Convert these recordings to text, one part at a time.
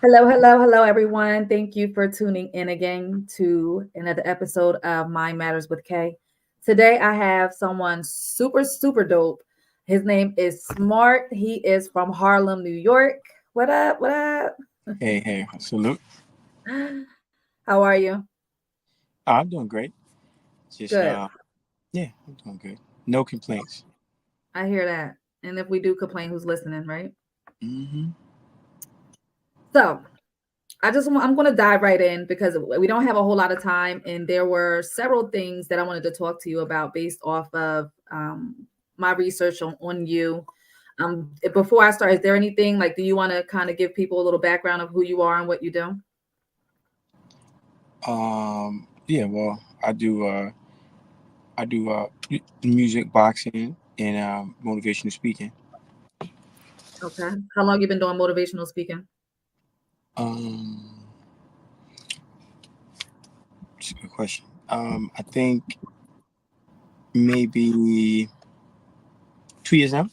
Hello, hello, hello, everyone. Thank you for tuning in again to another episode of Mind Matters with Kay. Today, I have someone super, super dope. His name is Smart. He is from Harlem, New York. What up? What up? Hey, salute. How are you? I'm doing great. Just Good. yeah, I'm doing good. No complaints. I hear that. And if we do complain, who's listening, right? Hmm. So, I'm going to dive right in because we don't have a whole lot of time, and there were several things that I wanted to talk to you about based off of my research on you. Before I start, is there anything like, do you want to kind of give people a little background of who you are and what you do? Yeah. Well, I do music, boxing, and motivational speaking. Okay. How long you been doing motivational speaking? Um, it's a good question. I think maybe 2 years now.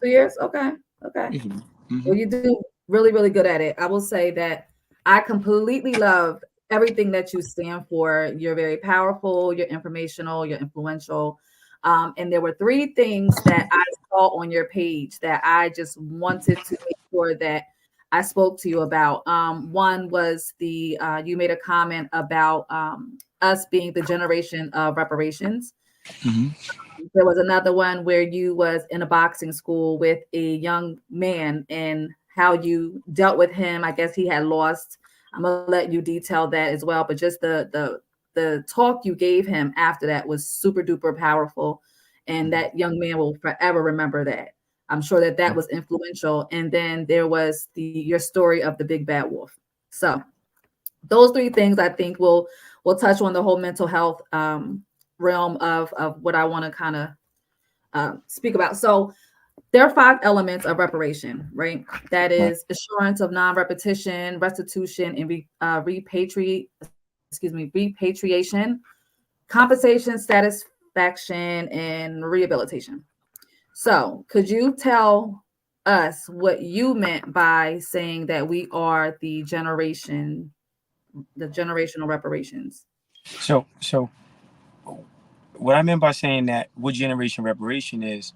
2 years. Okay. Okay. Hmm. Hmm. Well, you do really, really good at it. I will say that I completely love everything that you stand for. You're very powerful, you're informational, you're influential. And there were three things that I saw on your page that I just wanted to make sure that I spoke to you about. One was you made a comment about us being the generation of reparations. Hmm. There was another one where you was in a boxing school with a young man and how you dealt with him. I guess he had lost. I'm gonna let you detail that as well. But just the talk you gave him after that was super duper powerful, and that young man will forever remember that. I'm sure that that was influential. And then there was the your story of the big bad wolf. So those three things I think will touch on the whole mental health realm of what I want to kind of speak about. So there are five elements of reparation, right? That Right. is assurance of non-repetition, restitution, and repatriation, compensation, satisfaction, and rehabilitation. So, could you tell us what you meant by saying that we are the generational reparations? So what I meant by saying that what generation reparation is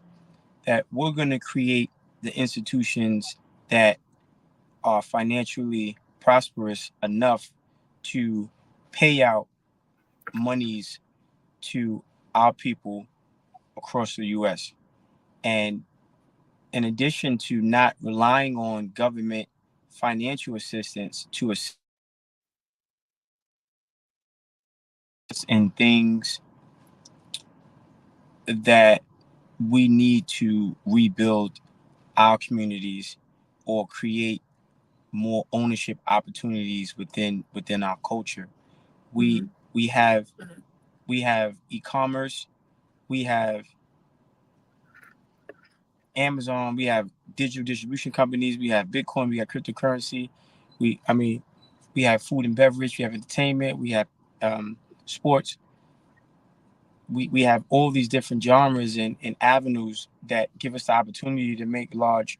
that we're going to create the institutions that are financially prosperous enough to pay out monies to our people across the US. And in addition to not relying on government financial assistance to assist in things that we need to rebuild our communities or create more ownership opportunities within our culture. We Mhm. we have we have e-commerce, we have Amazon, we have digital distribution companies, we have Bitcoin, we have cryptocurrency, we have food and beverage, we have entertainment, we have sports. We have all these different genres and avenues that give us the opportunity to make large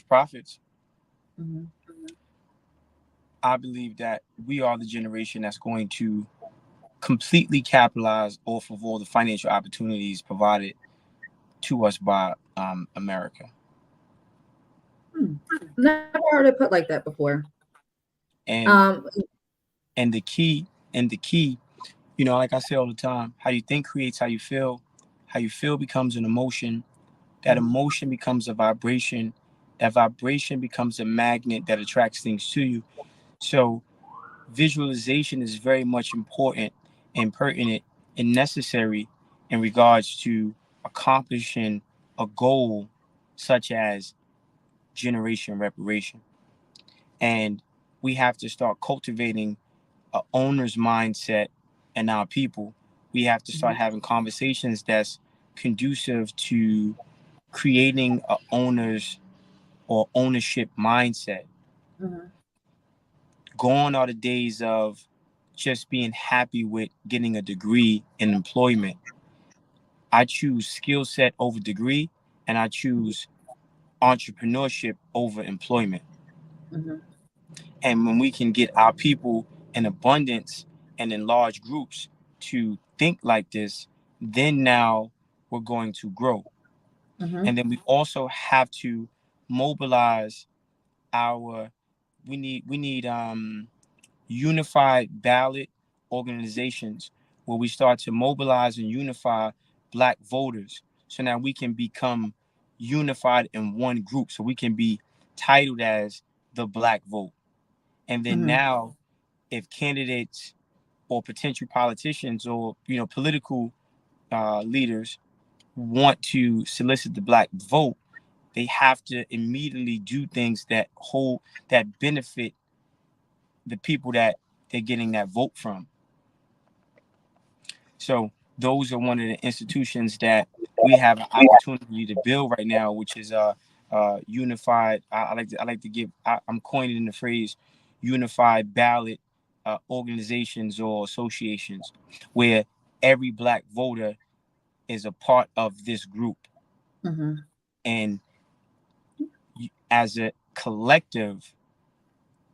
profits. Mhm. I believe that we are the generation that's going to completely capitalize off of all the financial opportunities provided to us by America. Hmm. Never heard it put like that before. And Um, and the key, like I say all the time, how you think creates how you feel. How you feel becomes an emotion. That mhm. emotion becomes a vibration. That vibration becomes a magnet that attracts things to you. So visualization is very much important and pertinent and necessary in regards to accomplishing a goal such as generation reparation. And we have to start cultivating a owner's mindset in our people. We have to start Mhm. having conversations that's conducive to creating a owner's or ownership mindset. Mhm. Gone are the days of just being happy with getting a degree in employment. I choose skill set over degree, and I choose entrepreneurship over employment. Mhm. And when we can get our people in abundance and in large groups to think like this, then now we're going to grow. Mhm. And then we also have to mobilize our we need unified ballot organizations where we start to mobilize and unify black voters, so now we can become unified in one group, so we can be titled as the black vote. And then Mhm. now, if candidates or potential politicians or political leaders want to solicit the black vote, they have to immediately do things that benefit the people that they're getting that vote from. So those are one of the institutions that we have an opportunity to build right now, which is unified. I like to give. I'm coining the phrase unified ballot organizations or associations, where every black voter is a part of this group, Mhm. and as a collective,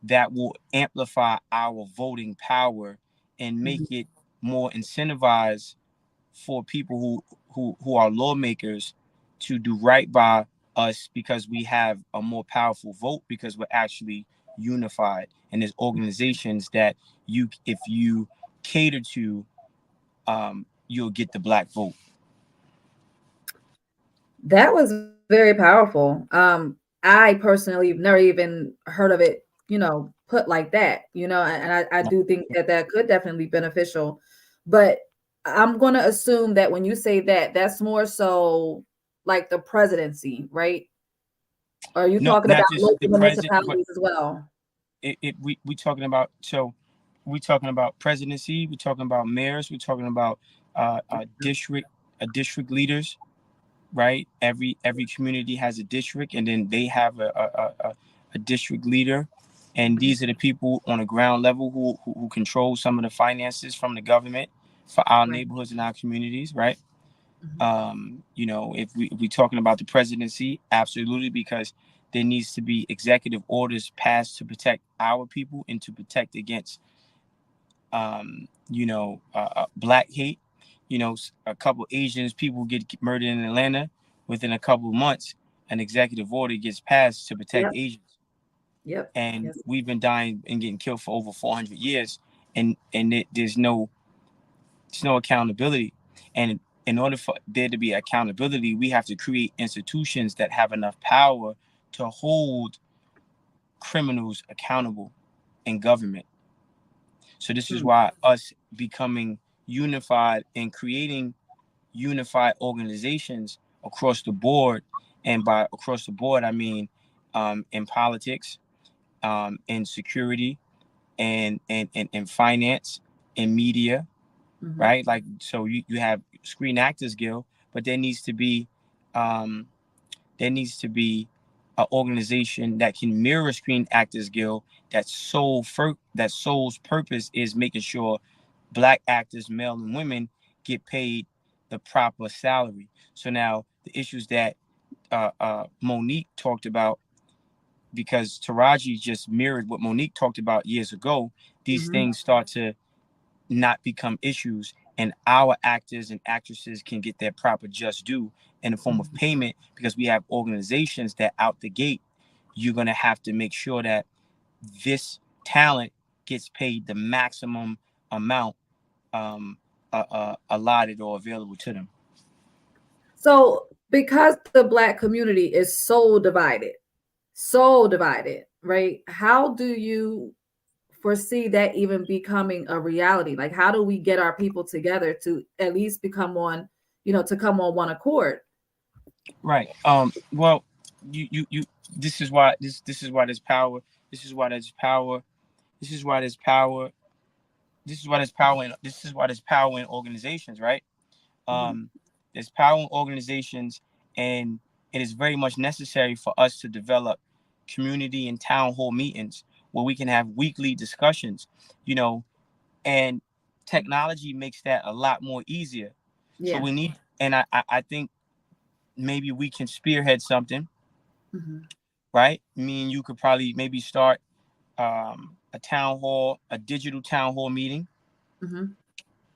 that will amplify our voting power and Mhm. make it more incentivized for people who are lawmakers to do right by us, because we have a more powerful vote, because we're actually unified, and there's organizations that if you cater to, you'll get the black vote. That was very powerful. I personally have never even heard of it, put like that, and I do think that that could definitely be beneficial. But I'm going to assume that when you say that, that's more so like the presidency, right? Or are you No, talking about not just the local president, but municipalities as well? we talking about, so we talking about presidency, we're talking about mayors, we're talking about district leaders, right? Every community has a district, and then they have a district leader, and these are the people on the ground level who control some of the finances from the government for our Right. neighborhoods and our communities, right? Mhm. If we talking about the presidency, absolutely, because there needs to be executive orders passed to protect our people and to protect against black hate. A couple Asians people get murdered in Atlanta. Within a couple of months, an executive order gets passed to protect Yep. Asians, Yep. and Yes. we've been dying and getting killed for over 400 years, and there's no accountability. And in order for there to be accountability, we have to create institutions that have enough power to hold criminals accountable in government. So this is Hmm. why us becoming unified and creating unified organizations across the board, and by across the board I mean in politics, in security, and finance, and media, Mhm. right? Like, so you have Screen Actors Guild, but um, there needs to be an organization that can mirror Screen Actors Guild, that soul's purpose is making sure black actors, male and women, get paid the proper salary. So now the issues that Monique talked about, because Taraji just mirrored what Monique talked about years ago, these Mhm. things start to not become issues, and our actors and actresses can get their proper just due in the form of Mhm. payment, because we have organizations that out the gate, you're going to have to make sure that this talent gets paid the maximum amount allotted or available to them. So, because the Black community is so divided, right? How do you foresee that even becoming a reality? Like, how do we get our people together to at least become on, to come on one accord? Right. Well, you this is why this is why there's power. This is why there's power. This is why there's power. This is why there's power in organizations, right? Mhm. Um, there's power in organizations, and it is very much necessary for us to develop community and town hall meetings where we can have weekly discussions, you know, and technology makes that a lot more easier. So Yeah. we need, and I think maybe we can spearhead something right? I mean, you could probably maybe start a town hall, a digital town hall meeting,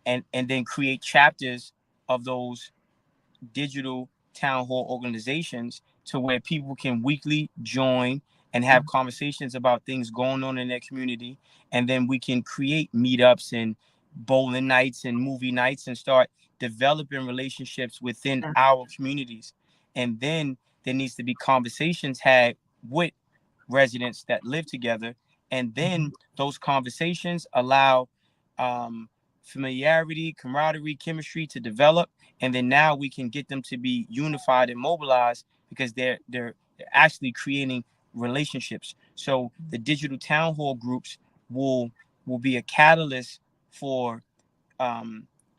and then create chapters of those digital town hall organizations to where people can weekly join and have conversations about things going on in their community. And then we can create meetups and bowling nights and movie nights and start developing relationships within our communities. And then there needs to be conversations had with residents that live together. And then those conversations allow familiarity, camaraderie, chemistry to develop. And then now we can get them to be unified and mobilized because they're actually creating relationships. So the digital town hall groups will be a catalyst for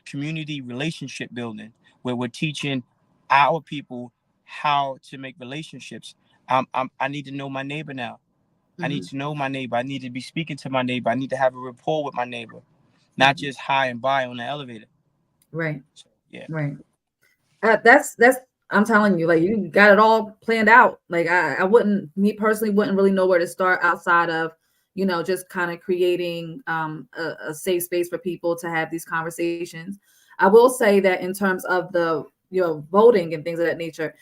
community relationship building, where we're teaching our people how to make relationships. I need to know my neighbor now. I need to know my neighbor. I need to be speaking to my neighbor. I need to have a rapport with my neighbor, not just hi and bye on the elevator. Right. So, yeah. Right. That's I'm telling you, like, you got it all planned out. Like, I wouldn't, me personally, wouldn't really know where to start outside of, just kind of creating a safe space for people to have these conversations. I will say that in terms of the, voting and things of that nature,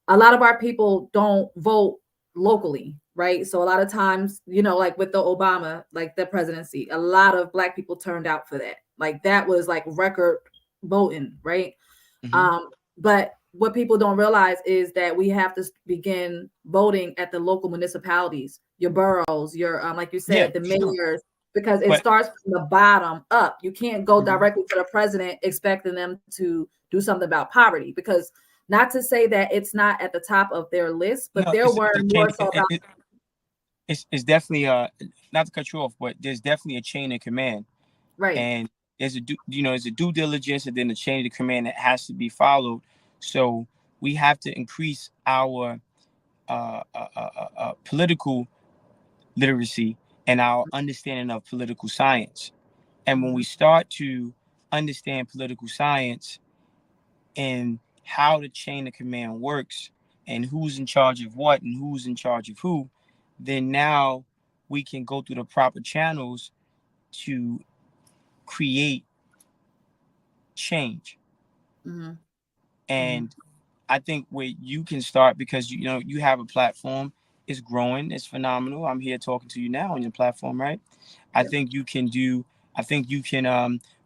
a lot of our people don't vote locally, right? So a lot of times, like with the Obama, like the presidency, a lot of Black people turned out for that. Like, that was like record voting, right? But what people don't realize is that we have to begin voting at the local municipalities, your boroughs, your like you said, the mayors, because it starts from the bottom up. You can't go directly to the president expecting them to do something about poverty, because not to say that it's not at the top of their list, but there were more so about. It's definitely not to cut you off, but there's definitely a chain of command, right? And there's a due diligence, and then a chain of command that has to be followed. So we have to increase our political literacy and our understanding of political science. And when we start to understand political science and how the chain of command works and who's in charge of what and who's in charge of who, then now we can go through the proper channels to create change. And I think where you can start, because you have a platform, it's growing, it's phenomenal. I'm here talking to you now on your platform, right? I think you can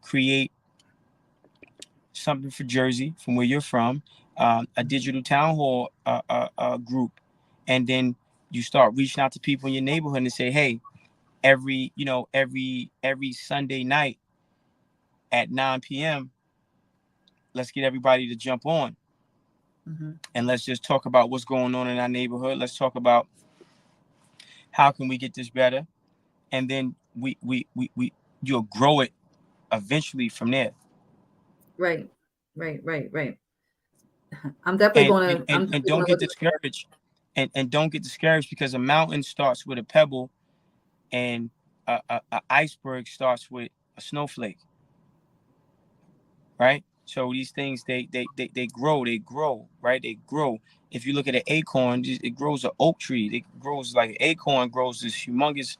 create something for Jersey, from where you're from, a digital town hall group, and then you start reaching out to people in your neighborhood and say, hey, every Sunday night at 9 p.m. let's get everybody to jump on. And let's just talk about what's going on in our neighborhood. Let's talk about how can we get this better, and then you'll grow it eventually from there. Right. I'm definitely going to. And don't get discouraged. And don't get discouraged, because a mountain starts with a pebble, and a iceberg starts with a snowflake. Right. So these things, they grow, right? They grow. If you look at an acorn, it grows an oak tree. It grows like an acorn grows this humongous,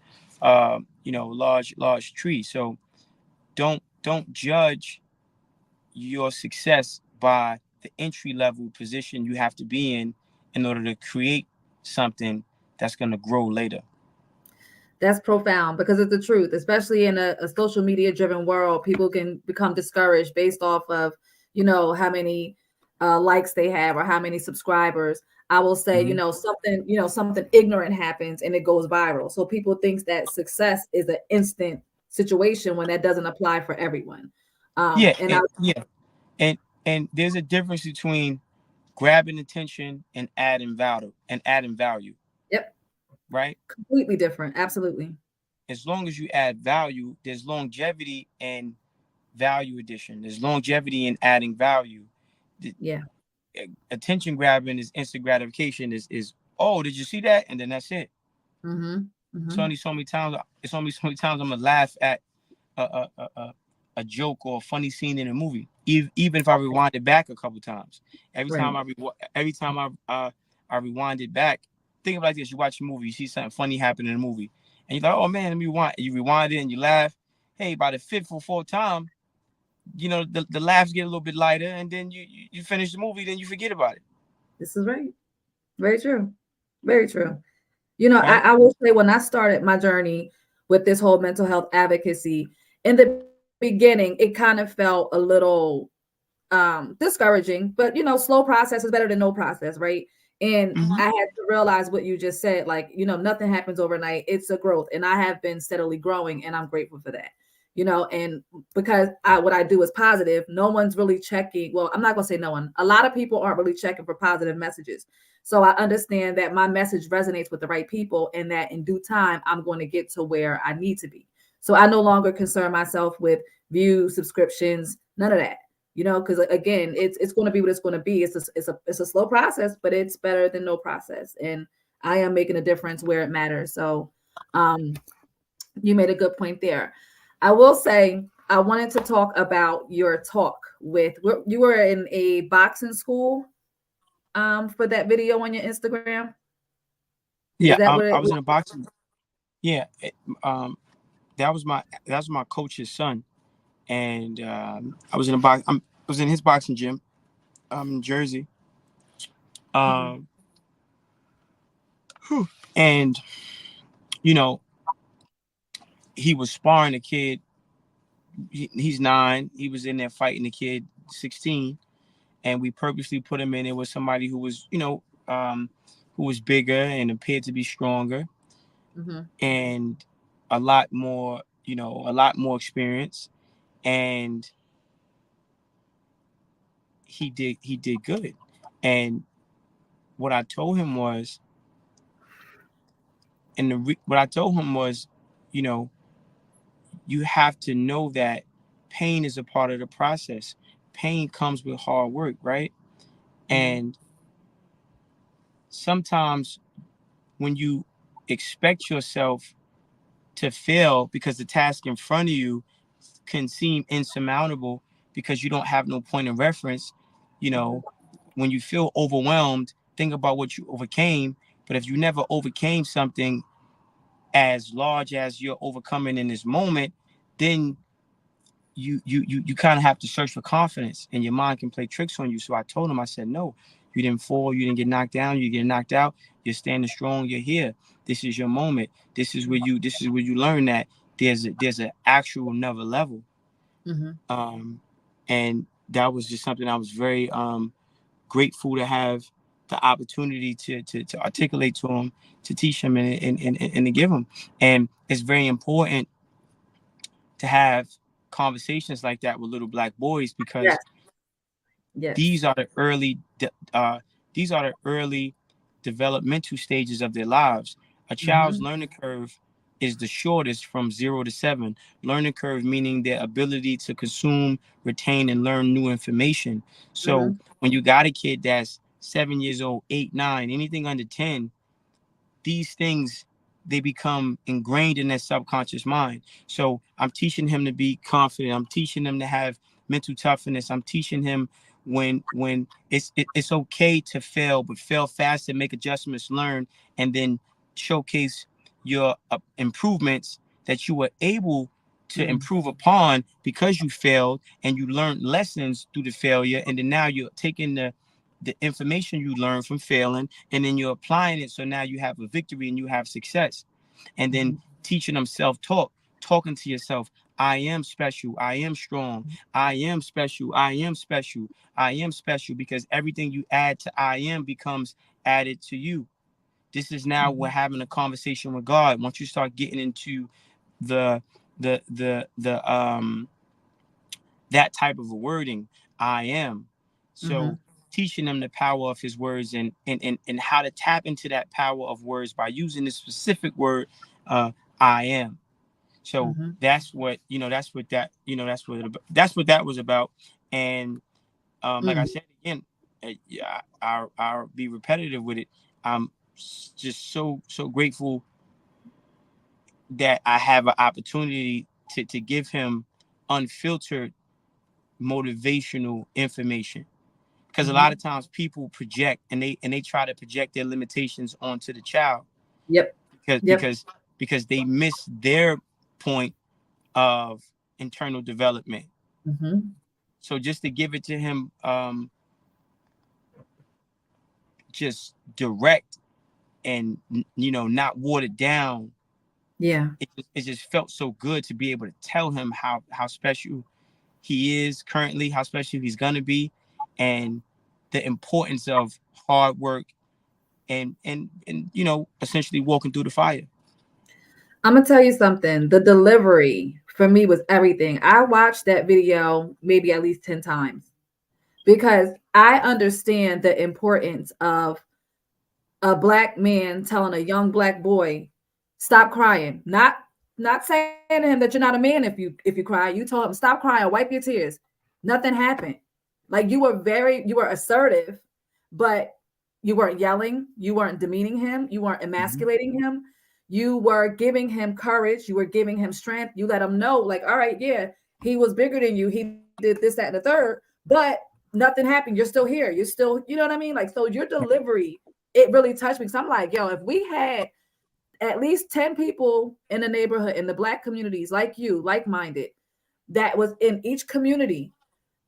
large tree. So don't judge your success by the entry level position you have to be in order to create something that's going to grow later. That's profound, because it's the truth, especially in a social media driven world. People can become discouraged based off of, how many likes they have or how many subscribers. I will say, something ignorant happens and it goes viral. So people think that success is an instant situation, when that doesn't apply for everyone. And there's a difference between grabbing attention and adding value. Yep. Right? Completely different. Absolutely. As long as you add value, there's longevity in value addition. There's longevity in adding value. Attention grabbing is instant gratification. Is oh, did you see that? And then that's it. It's only so many times. I'm gonna laugh at a joke or a funny scene in a movie, even if I rewind it back a couple times. Every time I rewind it back, think of it like this: you watch a movie, you see something funny happen in a movie, and you're like, "Oh man, let me rewind." You rewind it and you laugh. Hey, by the fifth or fourth time, the laughs get a little bit lighter, and then you finish the movie, then you forget about it. This is right. Very true. Very true. You know, Right? I will say when I started my journey with this whole mental health advocacy, in the beginning, it kind of felt a little discouraging, but slow process is better than no process, right? And Mm-hmm. I had to realize what you just said, like, nothing happens overnight. It's a growth, and I have been steadily growing, and I'm grateful for that. And because what I do is positive, no one's really checking. Well, I'm not gonna say no one. A lot of people aren't really checking for positive messages. So I understand that my message resonates with the right people, and that in due time, I'm going to get to where I need to be. So I no longer concern myself with views, subscriptions, none of that. Because again, it's going to be what it's going to be. It's a slow process, but it's better than no process. And I am making a difference where it matters. So, you made a good point there. I will say I wanted to talk about your talk with you were in a boxing school for that video on your Instagram. Yeah, Is that what I it was was? in a boxing. Yeah, that was my coach's son, and I was in a box. I was in his boxing gym, in Jersey. Mhm, Um, and you know, he was sparring a kid. He's 9. He was in there fighting the kid 16, and we purposely put him in there with somebody who was, who was bigger and appeared to be stronger mhm, and a lot more experience. And he did good. And what I told him was, what I told him was, you know, you have to know that pain is a part of the process. Pain comes with hard work, right? mhm, And sometimes when you expect yourself to fail because the task in front of you can seem insurmountable because you don't have no point of reference, you mhm, know, when you feel overwhelmed, think about what you overcame. But if you never overcame something as large as you're overcoming in this moment, then you kind of have to search for confidence, and your mind can play tricks on you. So I told him, I said, no, you didn't fall, you didn't get knocked down, you get knocked out, you're standing strong, you're here. This is your moment. This is where you learn that there's an actual another level. mhm, um and that was just something I was very grateful to have the opportunity to articulate to him, to teach him, and to give him. And it's very important to have conversations like that with little black boys, yes, because these yes, are the early these are the early developmental stages of their lives. A child's mhm, learning curve is the shortest from 0 to 7. Learning curve meaning their ability to consume, retain, and learn new information. So mhm, when you got a kid that's 7 years old, 8, 9, anything under 10, these things, they become ingrained in their subconscious mind. So I'm teaching him to be confident. I'm teaching him to have mental toughness. I'm teaching him when it's okay to fail, but fail fast and make adjustments, learn, and then showcase your improvements that you were able to mhm, improve upon because you failed and you learned lessons through the failure. And then now you're taking the information you learned from failing, and then you're applying it, so now you have a victory and you have success. And then mhm, teaching them self-talk, talking to yourself: I am special, I am strong, I am special, I am special, I am special. Because everything you add to I am becomes added to you. This is now we're mhm, having a conversation with God. Once you start getting into the the that type of a wording, I am. So mhm, teaching them the power of his words, and how to tap into that power of words by using the specific word, uh, I am. So mhm, that's what, that's what that was about. And like I mhm, said again, yeah, I'll be repetitive with it. I'm just so grateful that I have an opportunity to give him unfiltered motivational information, because a lot of times people project and they try to project their limitations onto the child. Yep. because Yep. because because they miss their point of internal development. Hmm. So just to give it to him, just direct and not watered down. Yeah. It just felt so good to be able to tell him how special he is currently, how special he's gonna be, and the importance of hard work and essentially walking through the fire. I'm gonna tell you something. The delivery for me was everything. I watched that video maybe at least 10 times because I understand the importance of a black man telling a young black boy, stop crying. Not saying to him that you're not a man if you cry. You told him stop crying, wipe your tears. Nothing happened. Like you were assertive, but you weren't yelling, you weren't demeaning him, you weren't Mhm. emasculating him. You were giving him courage, you were giving him strength. You let him know, like, all right, yeah, he was bigger than you, he did this, that, and the third, but nothing happened. You're still here. You're still, you know what I mean? Like, so your delivery, it really touched me. So I'm like, yo, if we had at least 10 people in the neighborhood, in the black communities, like you, like-minded, that was in each community,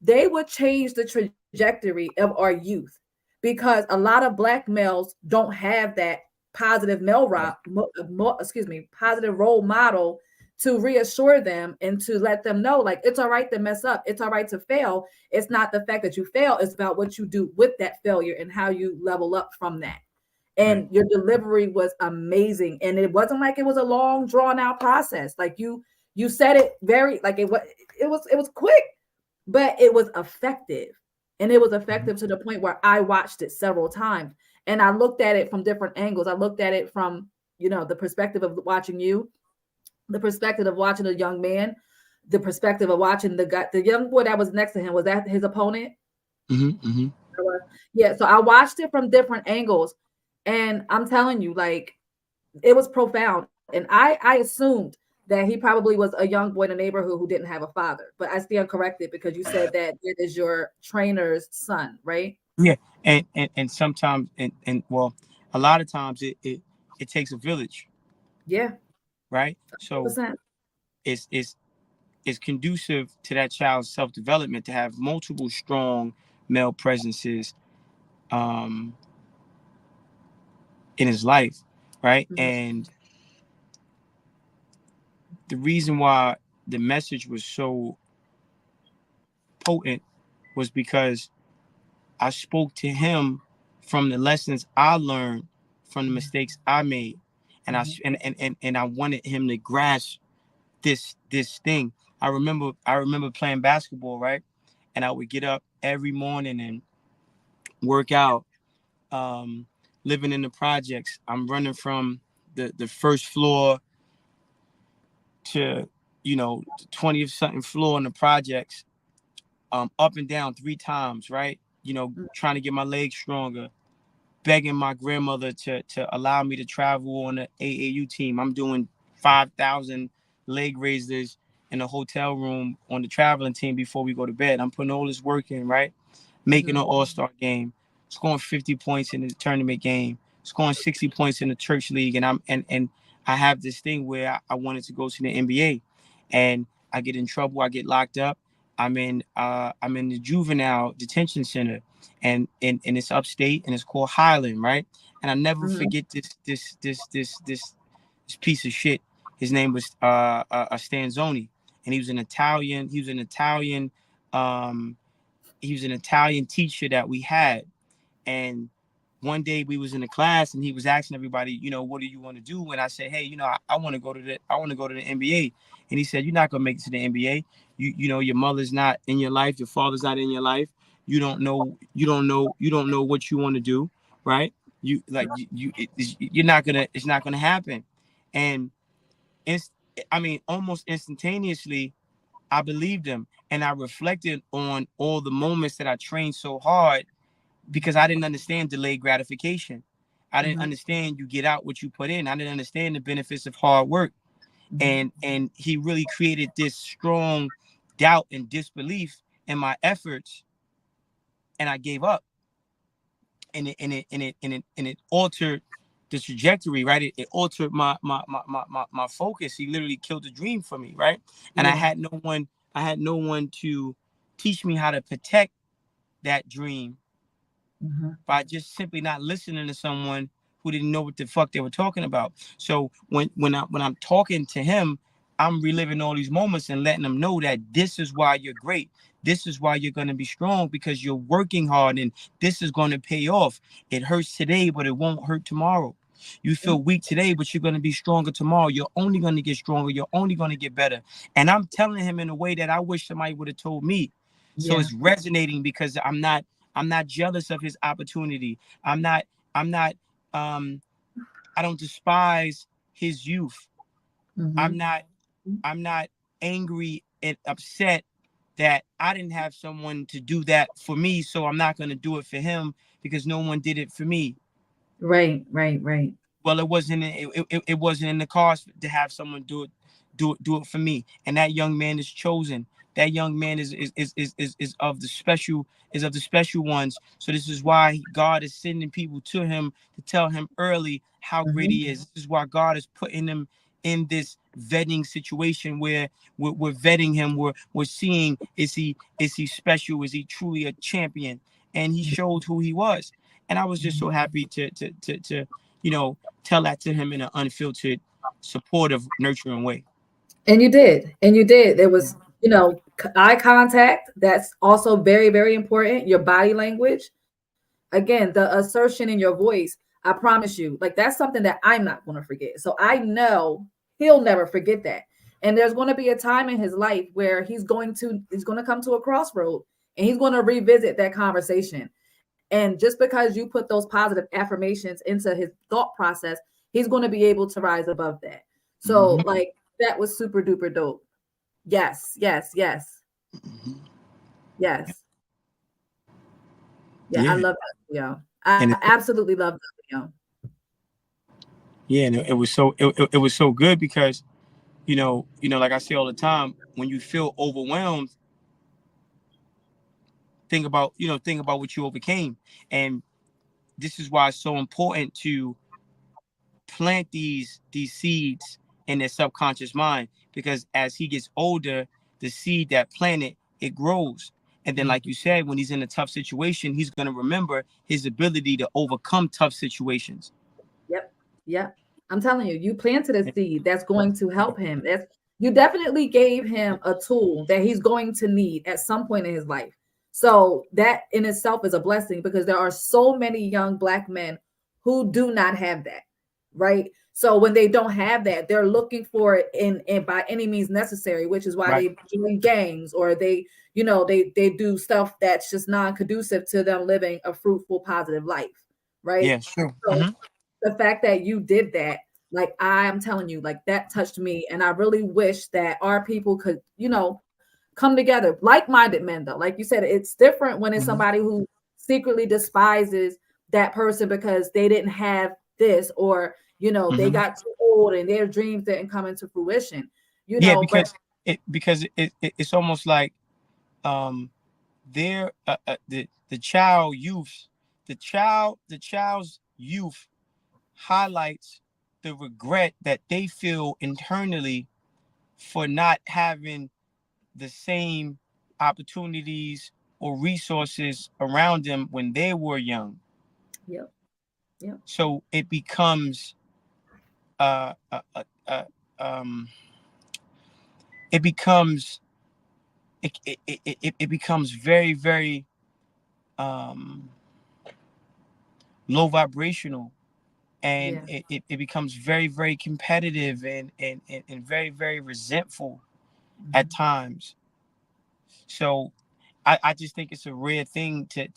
they would change the trajectory of our youth because a lot of black males don't have that positive Right. positive role model to reassure them and to let them know, like, it's all right to mess up, it's all right to fail. It's not the fact that you fail, it's about what you do with that failure and how you level up from that. Right. And your delivery was amazing, and it wasn't like it was a long drawn out process. Like you said it very, like, it was quick, but it was effective. And it was Mhm. effective to the point where I watched it several times and I looked at it from different angles. I looked at it from, the perspective of watching you, the perspective of watching a young man, the perspective of watching the young boy that was next to him. Was that his opponent? Mhm. Mhm. Yeah. So I watched it from different angles, and I'm telling you, like, it was profound. And I assumed that he probably was a young boy in a neighborhood who didn't have a father. But I stand corrected because you said that it is your trainer's son, right? Yeah, and sometimes and well, a lot of times it takes a village, Yeah, right? So 100%. it's it's it's conducive to that child's self development to have multiple strong male presences um in his life, right? Mhm, And the reason why the message was so potent was because I spoke to him from the lessons I learned from the mistakes I made, and I mhm, and I wanted him to grasp this thing. I remember playing basketball, right? And I would get up every morning and work out. Um, Living in the projects, I'm running from the first floor to the 20th something floor in the projects, up and down 3 times, right? mhm, Trying to get my legs stronger, begging my grandmother to allow me to travel on the AAU team. I'm doing 5,000 leg raisers in a hotel room on the traveling team before we go to bed. I'm putting all this work in, right? Making an mhm, all-star game, scoring 50 points in the tournament game, scoring 60 points in the church league. And I have this thing where I wanted to go to the NBA, and I get in trouble, I get locked up. I'm in the juvenile detention center, and it's upstate, and it's called Highland, right? And I never mhm, forget this piece of shit. His name was Stanzoni, and um he was an Italian teacher that we had. And one day we was in the class, and he was asking everybody, what do you want to do? And I said, hey, I want to go to the NBA. And he said, you're not gonna make it to the NBA. Your mother's not in your life, your father's not in your life. You don't know what you want to do, right? You're not gonna, it's not gonna happen. And it's, I mean, almost instantaneously, I believed him, and I reflected on all the moments that I trained so hard because I didn't understand delayed gratification. I didn't mhm, understand you get out what you put in. I didn't understand the benefits of hard work. mhm, And he really created this strong doubt and disbelief in my efforts and I gave up, and it altered the trajectory, right? It altered my focus. He literally killed the dream for me, right? And Yeah. I had no one to teach me how to protect that dream by just simply not listening to someone who didn't know what the fuck they were talking about. So when I'm talking to him, I'm reliving all these moments and letting them know that this is why you're great. This is why you're going to be strong, because you're working hard, and this is going to pay off. It hurts today, but it won't hurt tomorrow. You feel weak today, but you're going to be stronger tomorrow. You're only going to get stronger. You're only going to get better. And I'm telling him in a way that I wish somebody would have told me. So Yeah. it's resonating because I'm not jealous of his opportunity. I'm not I don't despise his youth. I'm not angry and upset that I didn't have someone to do that for me, so I'm not going to do it for him because no one did it for me. Right. Well, it wasn't in the cards to have someone do it for me. And that young man is chosen. That young man is of the special ones. So this is why God is sending people to him to tell him early how great he is. This is why God is putting him in this vetting situation where we're vetting him. We're seeing, is he special? Is he truly a champion? And he showed who he was. And I was just so happy to tell that to him in an unfiltered, supportive, nurturing way. And you did. There was, eye contact. That's also very, very important. Your body language. Again, the assertion in your voice. I promise you, like that's something that I'm not going to forget. So I know he'll never forget that. And there's going to be a time in his life where he's going to come to a crossroad and he's going to revisit that conversation. And just because you put those positive affirmations into his thought process, he's going to be able to rise above that. So like that was super duper dope. Yes. Yeah, I love that video. I absolutely love that video. Yeah, and it was so good because like I say all the time, when you feel overwhelmed, think about what you overcame. And this is why it's so important to plant these seeds in their subconscious mind, because as he gets older, the seed that planted, it grows. And then, like you said, when he's in a tough situation, he's going to remember his ability to overcome tough situations. Yep. I'm telling you, you planted a seed that's going to help him. You definitely gave him a tool that he's going to need at some point in his life. So that in itself is a blessing, because there are so many young Black men who do not have that, right? So when they don't have that, they're looking for it in by any means necessary, which is why they join gangs, or they do stuff that's just non-conducive to them living a fruitful, positive life, right? Yeah, sure. So the fact that you did that, like I'm telling you, like that touched me. And I really wish that our people could, come together, like-minded men, though. Like you said, it's different when it's somebody who secretly despises that person because they didn't have this, or, they got too old and their dreams didn't come into fruition, because it's almost like they're the child's youth highlights the regret that they feel internally for not having the same opportunities or resources around them when they were young. Yep. So it becomes it becomes very, very low vibrational, and it becomes very, very competitive and very, very resentful at times. So I just think it's a rare thing to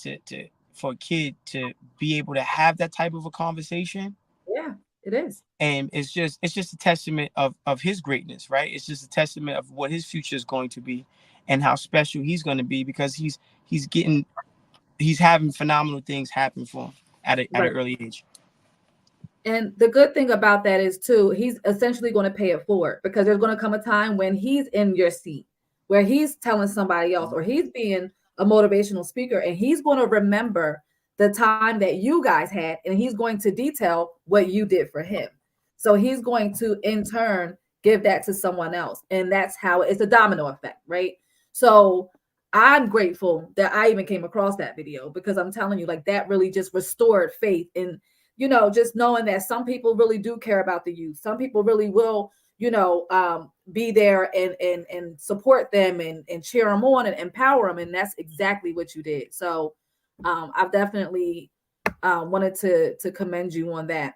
for a kid to be able to have that type of a conversation. Yeah, it is. And it's just a testament of his greatness, right? It's just a testament of what his future is going to be and how special he's going to be, because he's having phenomenal things happen for him at an early age. And the good thing about that is too, he's essentially going to pay it forward, because there's going to come a time when he's in your seat where he's telling somebody else, or he's being a motivational speaker, and he's going to remember the time that you guys had, and he's going to detail what you did for him. So he's going to, in turn, give that to someone else. And that's how it's a domino effect, right? So I'm grateful that I even came across that video, because I'm telling you, like, that really just restored faith in, just knowing that some people really do care about the youth. Some people really will, be there and support them and cheer them on and empower them. And that's exactly what you did. So I've definitely wanted to commend you on that.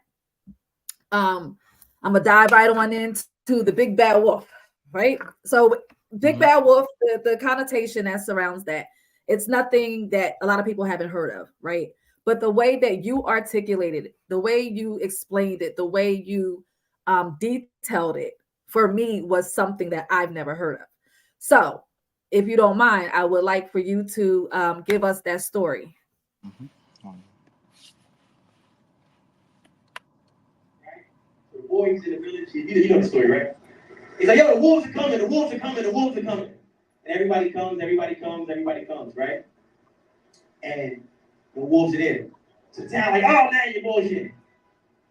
I'm gonna dive right on into the big bad wolf, right? So big bad wolf, the connotation that surrounds that, it's nothing that a lot of people haven't heard of, right? But the way that you articulated it, the way you explained it, the way you detailed it, for me was something that I've never heard of. So if you don't mind, I would like for you to give us that story. Mm-hmm. The boys in the village, you know the story, right? He's like, yo, the wolves are coming, the wolves are coming, the wolves are coming. And everybody comes, right? And the wolves are there. So the town like, oh man, you're bullshit.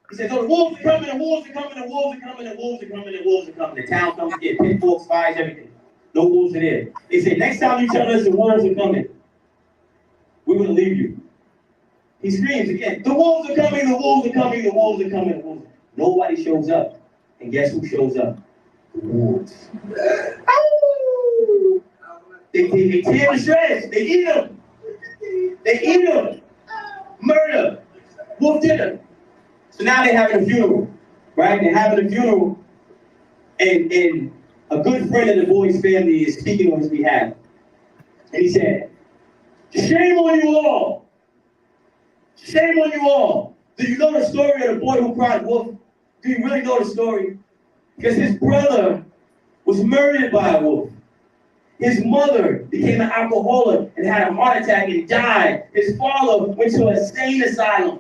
He says, oh, the wolves are coming, the wolves are coming, the wolves are coming, the wolves are coming, the wolves are coming. The town comes again, pitchforks, fires, everything. No wolves are there. They say, next time you tell us the wolves are coming, we're going to leave you. He screams again, the wolves are coming, the wolves are coming, the wolves are coming, the wolves. Nobody shows up. And guess who shows up? The wolves. They tear the shreds. They eat them. They eat them. Murder. Wolf dinner. So now they're having a funeral, right? They're having a funeral, and a good friend of the boy's family is speaking on his behalf. And he said, shame on you all. Shame on you all. Do you know the story of the boy who cried wolf? Do you really know the story? Because his brother was murdered by a wolf. His mother became an alcoholic and had a heart attack and died. His father went to a insane asylum.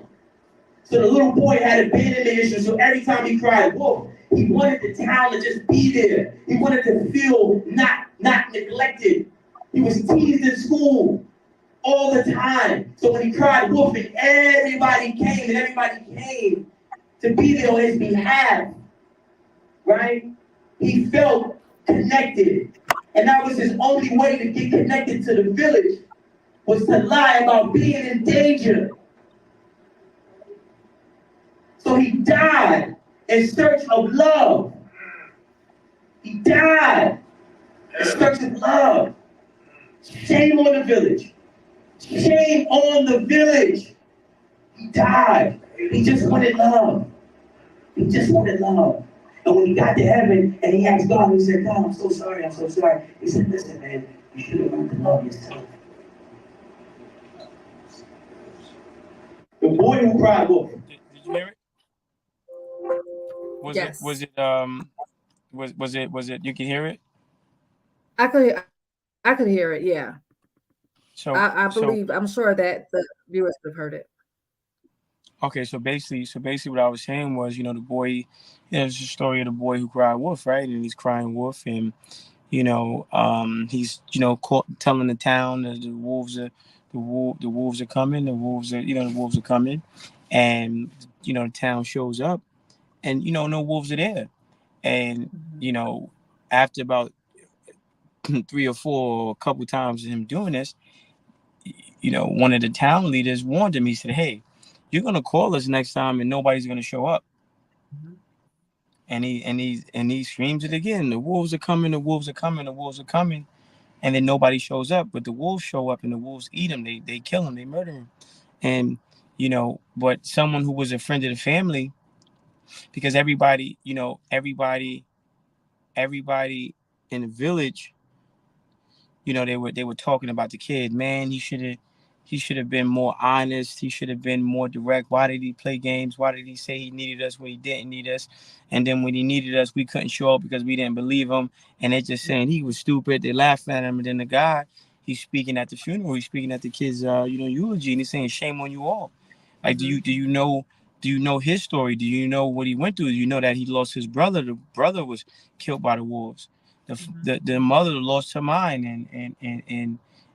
So the little boy had abandonment issues, so every time he cried wolf, he wanted the town to just be there. He wanted to feel not neglected. He was teased in school all the time. So when he cried wolf, and everybody came to be there on his behalf, right? He felt connected. And that was his only way to get connected to the village, was to lie about being in danger. So he died in search of love. He died in search of love. Shame on the village. Shame on the village. He died. He just wanted love. He just wanted love. And when he got to heaven and he asked God, he said, God, I'm so sorry, I'm so sorry. He said, listen, man, you should have learned to love yourself. The boy who cried wolf. Did you hear it? Yes. Was it you can hear it? I could hear it, yeah. So I believe, I'm sure that the viewers have heard it. Okay, so basically what I was saying was, the boy, it's the story of the boy who cried wolf, right? And he's crying wolf, and he's telling the town that the wolves are coming, the wolves are coming, and the town shows up, and no wolves are there, and after about 3 or 4, a couple times of him doing this, one of the town leaders warned him. He said, hey, you're gonna call us next time and nobody's gonna show up. Mm-hmm. And he screams it again. The wolves are coming, the wolves are coming, the wolves are coming. And then nobody shows up, but the wolves show up and the wolves eat him. They kill him, they murder him. And but someone who was a friend of the family, because everybody in the village, they were talking about the kid. Man, he should have been more honest. He should have been more direct. Why did he play games? Why did he say he needed us when he didn't need us? And then when he needed us, we couldn't show up because we didn't believe him. And they're just saying he was stupid. They laughed at him. And then the guy, he's speaking at the funeral. He's speaking at the kid's, eulogy. And he's saying, shame on you all. Like, do you know his story? Do you know what he went through? Do you know that he lost his brother? The brother was killed by the wolves. The mother lost her mind,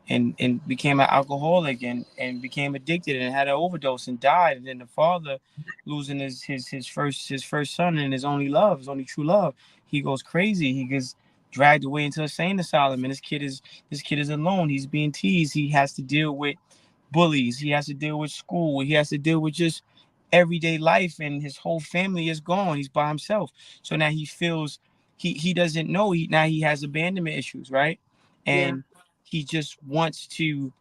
and became an alcoholic and became addicted and had an overdose and died. And then the father losing his first son and his only love, his only true love. He goes crazy. He gets dragged away into a insane asylum, and this kid is alone. He's being teased. He has to deal with bullies. He has to deal with school. He has to deal with just everyday life, and his whole family is gone. He's by himself. So now he feels he doesn't know. He has abandonment issues, right? Yeah. And he just wants to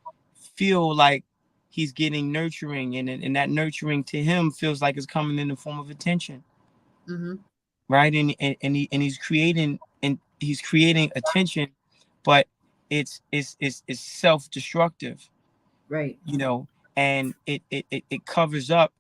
feel like he's getting nurturing, and that nurturing to him feels like it's coming in the form of attention, Mm-hmm. right? And he's creating attention, but it's self-destructive, Right. you know, and it covers up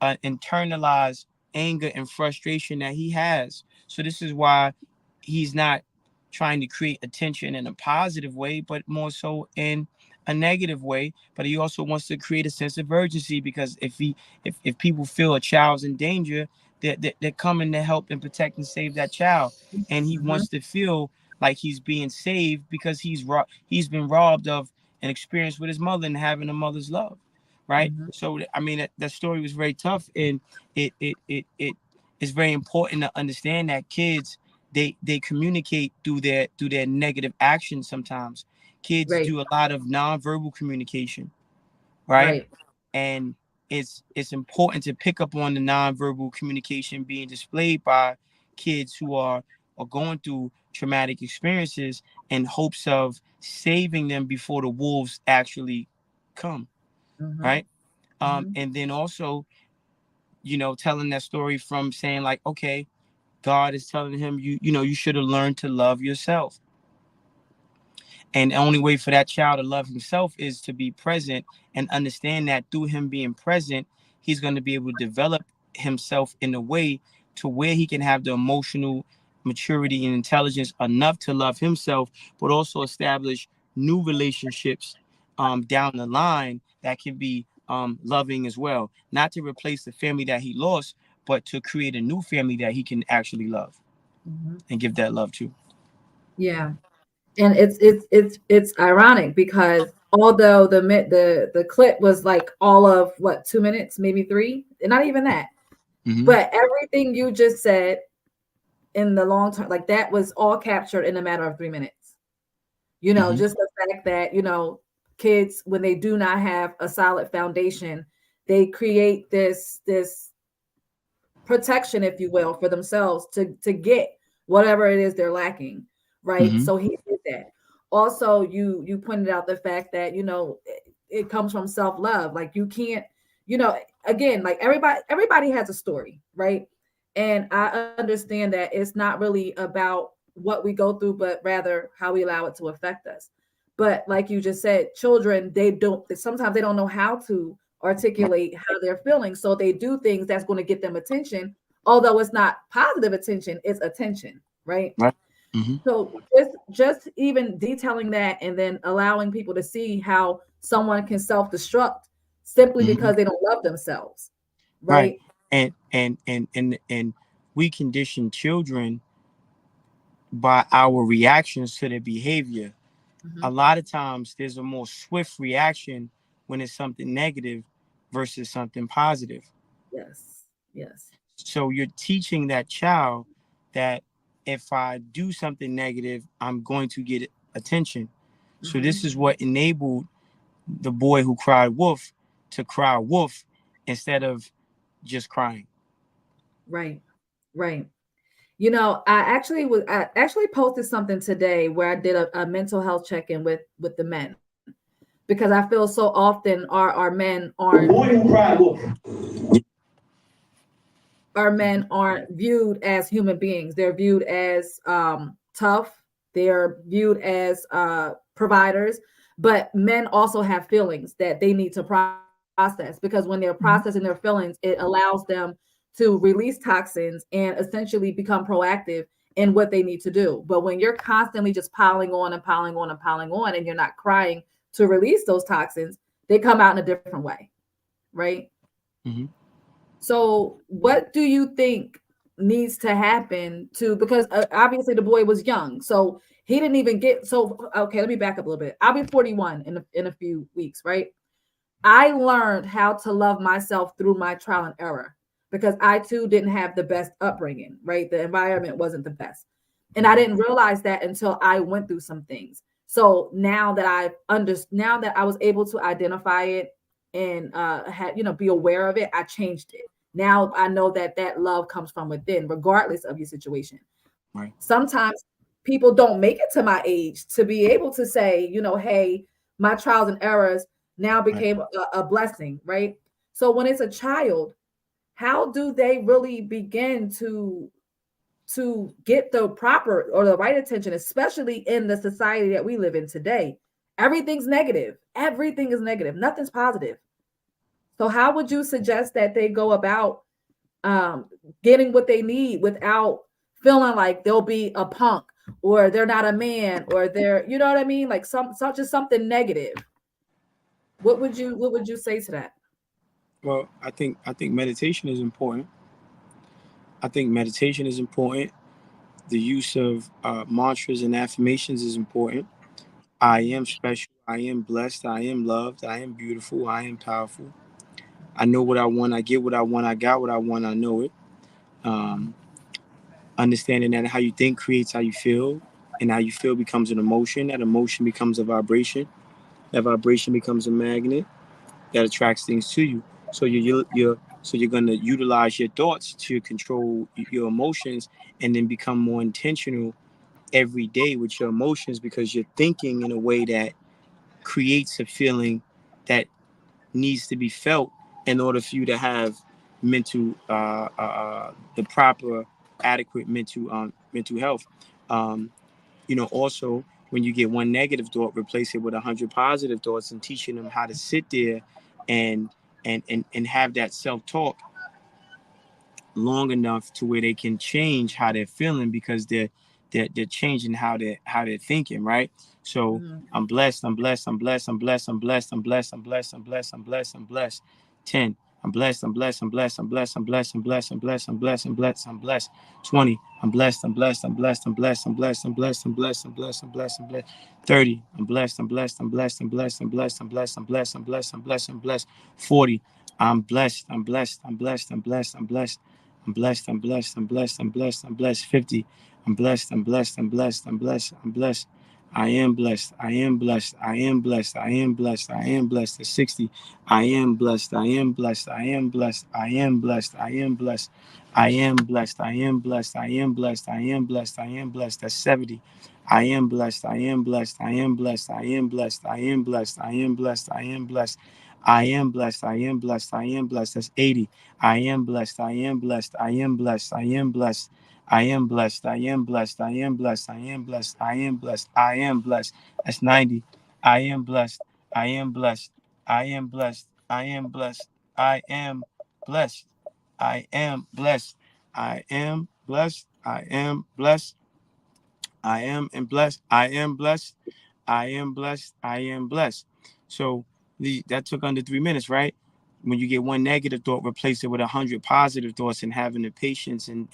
internalized anger and frustration that he has. So this is why he's not trying to create attention in a positive way, but more so in a negative way. But he also wants to create a sense of urgency, because if people feel a child's in danger, they're coming to help and protect and save that child. And he Mm-hmm. wants to feel like he's being saved because he's been robbed of an experience with his mother and having a mother's love. Right. Mm-hmm. So I mean that story was very tough, and it is very important to understand that kids, they communicate through their negative actions. Sometimes kids Right. do a lot of nonverbal communication, right? Right. And it's important to pick up on the nonverbal communication being displayed by kids who are going through traumatic experiences in hopes of saving them before the wolves actually come, Mm-hmm. right? Mm-hmm. And then also, telling that story from saying like, okay, God is telling him, you should have learned to love yourself. And the only way for that child to love himself is to be present and understand that through him being present, he's going to be able to develop himself in a way to where he can have the emotional maturity and intelligence enough to love himself, but also establish new relationships down the line that can be loving as well. Not to replace the family that he lost, but to create a new family that he can actually love Mm-hmm. and give that love to. Yeah. And it's ironic because although the clip was like all of what 2 minutes, maybe three, and not even that, Mm-hmm. but everything you just said in the long term, like that was all captured in a matter of 3 minutes. Mm-hmm. Just the fact that kids, when they do not have a solid foundation, they create this protection, if you will, for themselves to get whatever it is they're lacking, right? Mm-hmm. So he did that. Also, you pointed out the fact that it comes from self-love. Like you can't, again, like everybody has a story, right? And I understand that it's not really about what we go through, but rather how we allow it to affect us. But like you just said, children, sometimes they don't know how to articulate how they're feeling. So they do things that's going to get them attention, although it's not positive attention, it's attention, right? Right. Mm-hmm. So just even detailing that and then allowing people to see how someone can self-destruct simply Mm-hmm. because they don't love themselves, Right. right? And we condition children by our reactions to their behavior. Mm-hmm. A lot of times there's a more swift reaction when it's something negative versus something positive. Yes. Yes. So you're teaching that child that if I do something negative, I'm going to get attention. So Mm-hmm. this is what enabled the boy who cried wolf to cry wolf instead of just crying. Right. Right. I actually posted something today where I did a mental health check-in with the men, because I feel so often our men The boy who cried wolf. aren't viewed as human beings. They're viewed as tough. They're viewed as providers. But men also have feelings that they need to process, because when they're processing their feelings, it allows them to release toxins and essentially become proactive in what they need to do. But when you're constantly just piling on and piling on and piling on, and you're not crying to release those toxins, they come out in a different way, right? Mm-hmm. So, what do you think needs to happen because obviously the boy was young, so He didn't even get, so okay, let me back up a little bit. I'll be 41 in a few weeks, right? I learned how to love myself through my trial and error because I too didn't have the best upbringing, right? The environment wasn't the best. And I didn't realize that until I went through some things. So now that now that I was able to identify it and had, be aware of it, I changed it. Now I know that that love comes from within, regardless of your situation. Right. Sometimes people don't make it to my age to be able to say, hey, my trials and errors now became a blessing, right? So when it's a child, how do they really begin to get the proper or the right attention, especially in the society that we live in today? Everything's negative. Everything is negative. Nothing's positive. So how would you suggest that they go about getting what they need without feeling like they'll be a punk or they're not a man or they're, you know what I mean? Like just something negative. What would you say to that? Well, I think meditation is important. I think meditation is important. The use of mantras and affirmations is important. I am special. I am blessed. I am loved. I am beautiful. I am powerful. I know what I want. I get what I want. I got what I want. I know it. Um, Understanding that how you think creates how you feel, and how you feel becomes an emotion. That emotion becomes a vibration. That vibration becomes a magnet that attracts things to you. So you're gonna utilize your thoughts to control your emotions, and then become more intentional every day with your emotions, because you're thinking in a way that creates a feeling that needs to be felt in order for you to have mental the proper adequate mental health. um, Also, when you get one negative thought, replace it with 100 positive thoughts, and teaching them how to sit there and and have that self-talk long enough to where they can change how they're feeling, because they're changing how they're thinking, right? So Mhm. I'm blessed, I'm blessed, I'm blessed, I'm blessed, I'm blessed, I'm blessed, I'm blessed, I'm blessed, I'm blessed, I'm blessed. 10. I'm blessed, I'm blessed, I'm blessed, I'm blessed, I'm blessed, I'm blessed, I'm blessed, I'm blessed, I'm blessed, I'm blessed. 20. I'm blessed, I'm blessed, I'm blessed, I'm blessed, I'm blessed, I'm blessed, I'm blessed, I'm blessed, I'm blessed, I'm blessed. 30. I'm blessed, I'm blessed, I'm blessed, I'm blessed, I'm blessed, I'm blessed, I'm blessed, I'm blessed, I'm blessed, I'm blessed. 40. I'm blessed, I'm blessed, I'm blessed, I'm blessed, I'm blessed. I'm blessed, I'm blessed, I'm blessed, I'm blessed, I'm blessed. 50. I'm blessed, I'm blessed, I'm blessed, I'm blessed, I'm blessed. I am blessed, I am blessed, I am blessed, I am blessed, I am blessed. 60. I am blessed, I am blessed, I am blessed, I am blessed, I am blessed. I am blessed, I am blessed, I am blessed, I am blessed, I am blessed. That's 70. I am blessed, I am blessed, I am blessed, I am blessed, I am blessed, I am blessed, I am blessed. I am blessed, I am blessed, I am blessed. That's 80. I am blessed, I am blessed, I am blessed, I am blessed. I am blessed, I am blessed, I am blessed, I am blessed, I am blessed, I am blessed. That's 90. I am blessed, I am blessed, I am blessed, I am blessed, I am blessed, I am blessed, I am blessed, I am blessed, I am and blessed, I am blessed, I am blessed, I am blessed. So that took under 3 minutes, right? When you get one negative thought, replace it with 100 positive thoughts, and having the patience and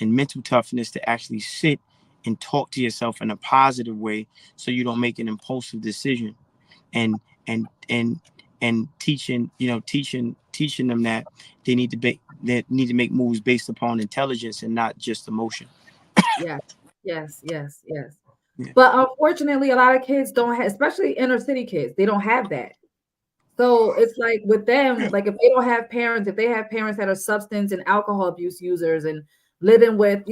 mental toughness to actually sit and talk to yourself in a positive way, so you don't make an impulsive decision. And and and and teaching them that they need to make moves based upon intelligence and not just emotion. Yes, yes, yes, yes. Yeah. But unfortunately, a lot of kids don't have, especially inner city kids, they don't have that. So it's like with them, like if they don't have parents, if they have parents that are substance and alcohol abuse users and living with,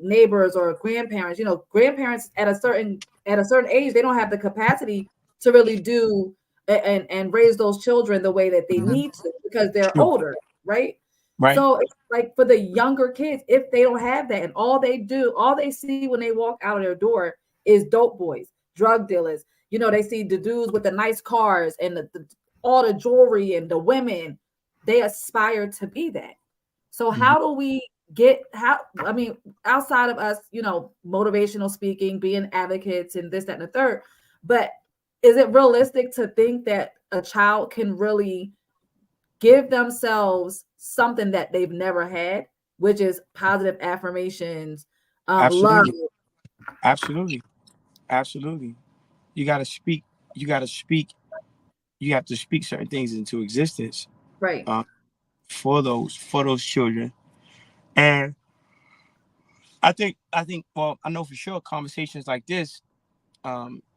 neighbors or grandparents, grandparents at a certain age, they don't have the capacity to really do and raise those children the way that they Mhm. need to because they're True. older, right? Right. So it's like for the younger kids, if they don't have that, and all they see when they walk out of their door is dope boys, drug dealers. They see the dudes with the nice cars and all the jewelry and the women. They aspire to be that. So Mhm. how do we get I mean, outside of us, motivational speaking, being advocates and this, that, and the third, but is it realistic to think that a child can really give themselves something that they've never had, which is positive affirmations, love, Absolutely. Absolutely. Absolutely. You got to speak. You got to speak. You have to speak certain things into existence Right. uh, for those children. And I think. Well, I know for sure conversations like this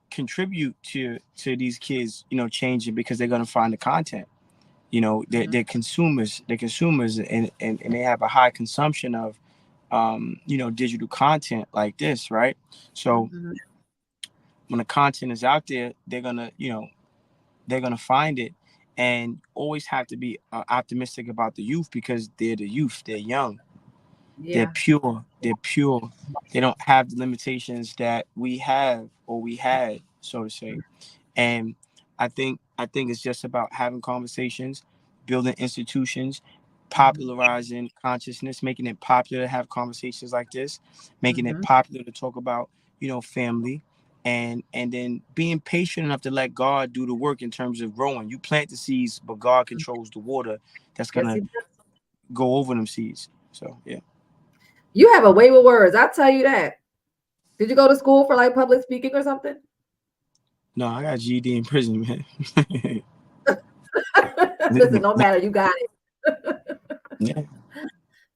contribute to these kids, changing because they're gonna find the content. Mhm. They're consumers. They're consumers, and they have a high consumption of digital content like this, right? So Mhm. when the content is out there, they're gonna find it, and always have to be optimistic about the youth because they're the youth. They're young. They're Yeah. pure. They're pure. They don't have the limitations that we have or we had, so to say. And I think it's just about having conversations, building institutions, Mhm. popularizing consciousness, making it popular to have conversations like this, making it Mhm. popular to talk about, family, and then being patient enough to let God do the work in terms of growing. You plant the seeds, but God controls the water that's Yes, gonna he does. go over them seeds. So yeah. You have a way with words. I'll tell you that. Did you go to school for like public speaking or something? No, I got GD in prison, man. Listen, no matter, you got it. Yeah.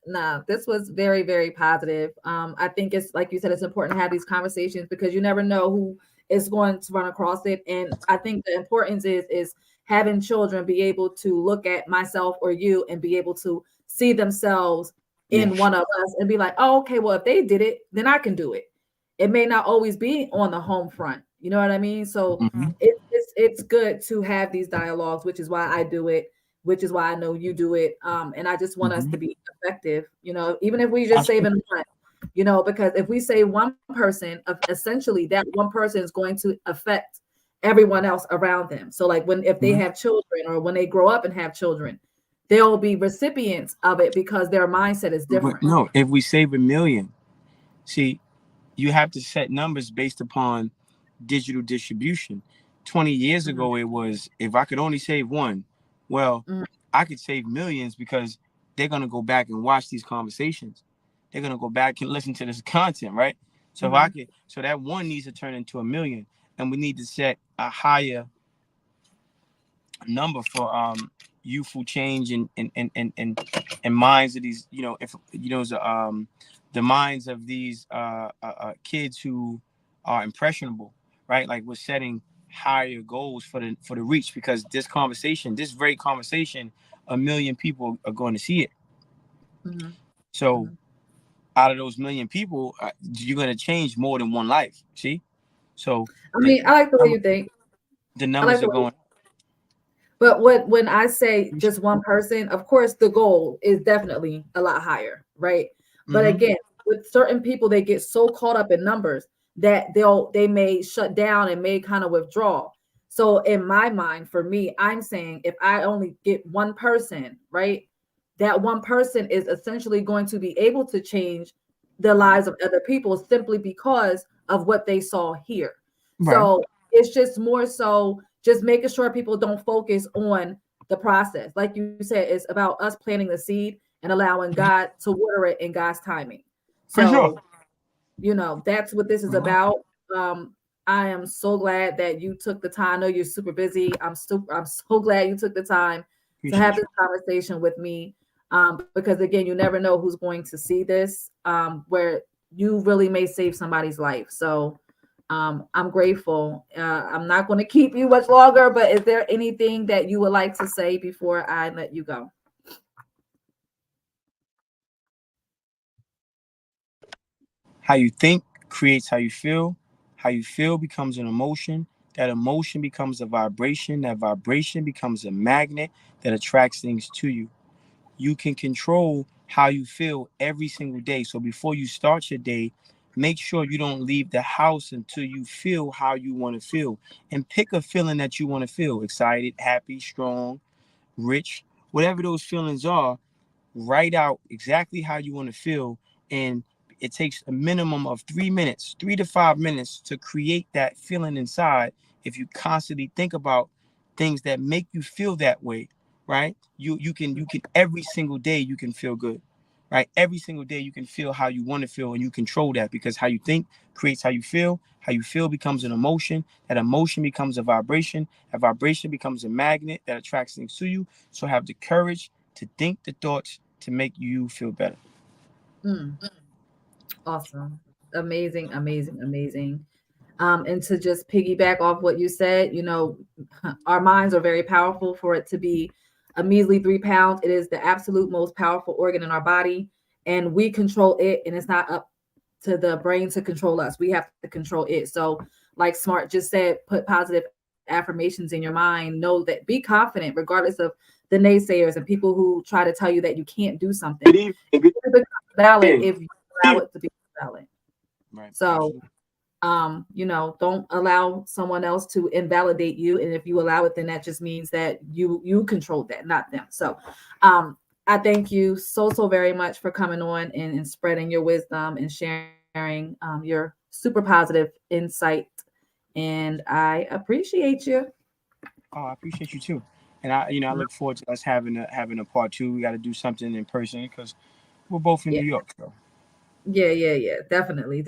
Nah, this was very, very positive. I think it's like you said, it's important to have these conversations because you never know who is going to run across it. And I think the importance is having children be able to look at myself or you and be able to see themselves Yeah. in one of us and be like, oh, okay, well, if they did it, then I can do it. It may not always be on the home front. You know what I mean? So Mhm. it's good to have these dialogues, which is why I do it, which is why I know you do it. And I just want us Mhm. to be effective, even if we just Absolutely. saving one, because if we save one person, essentially that one person is going to affect everyone else around them. So like if they Mhm. have children or when they grow up and have children, they'll be recipients of it because their mindset is But different. no, if we save 1 million, see, you have to set numbers based upon digital distribution. 20 years Mhm, ago, it was if I could only save one, well, mhm, I could save millions because they're going to go back and watch these conversations. They're going to go back and listen to this content, right? So if I mhm. could, so that one needs to turn into 1 million, and we need to set a higher number for youthful change and minds of these if the minds of these kids who are impressionable, right? Like we're setting higher goals for the reach because this very conversation, 1 million people are going to see it. Mhm, So mhm. out of those million people, you're going to change more than one life. See, so I the mean, I like the way you think. the I like numbers the are way. going. But when I say just one person, of course, the goal is definitely a lot higher, right? But Mm-hmm. again, with certain people, they get so caught up in numbers that they may shut down and may kind of withdraw. So in my mind, for me, I'm saying if I only get one person, right, that one person is essentially going to be able to change the lives of other people simply because of what they saw here. Right. So it's just more so just making sure people don't focus on the process. Like you said, it's about us planting the seed and allowing God to water it in God's timing. For sure. So, that's what this is about. Um, I am so glad that you took the time. I know you're super busy. I'm so glad you took the time to have Appreciate this you. conversation with me. Because again, you never know who's going to see this, where you really may save somebody's life. So I'm grateful. I'm not going to keep you much longer, but is there anything that you would like to say before I let you go? How you think creates how you feel. How you feel becomes an emotion. That emotion becomes a vibration. That vibration becomes a magnet that attracts things to you. You can control how you feel every single day. So before you start your day, make sure you don't leave the house until you feel how you want to feel. And pick a feeling that you want to feel: excited, happy, strong, rich, whatever those feelings are. Write out exactly how you want to feel, and it takes a minimum of 3 minutes, 3 to 5 minutes to create that feeling inside. If you constantly think about things that make you feel that way, right? You can every single day you can feel good. right? Every single day you can feel how you want to feel, and you control that, because how you think creates how you feel. How you feel becomes an emotion. That emotion becomes a vibration. That vibration becomes a magnet that attracts things to you. So have the courage to think the thoughts to make you feel better. Mm, awesome. Amazing, amazing, amazing. And to just piggyback off what you said, you know, our minds are very powerful. For it to be a measly 3 pounds, it is the absolute most powerful organ in our body, and we control it. And it's not up to the brain to control us. We have to control it. So, like Smart just said, put positive affirmations in your mind. Know that, be confident, regardless of the naysayers and people who try to tell you that you can't do something. Good evening. It becomes valid if you allow it to be valid. Right. So, Absolutely. you know, don't allow someone else to invalidate you. And if you allow it, then that just means that you control that, not them. So I thank you so very much for coming on and spreading your wisdom and sharing your super positive insight. And I appreciate you. Oh, I appreciate you too. And I look forward to us having a part 2. We got to do something in person because we're both in Yeah. New York. So. Yeah. Definitely.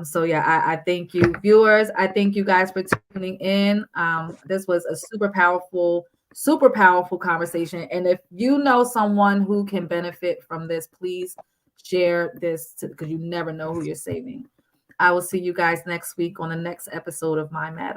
So yeah, I thank you, viewers. I thank you guys for tuning in. This was a super powerful conversation. And if you know someone who can benefit from this, please share this because you never know who you're saving. I will see you guys next week on the next episode of My Matter.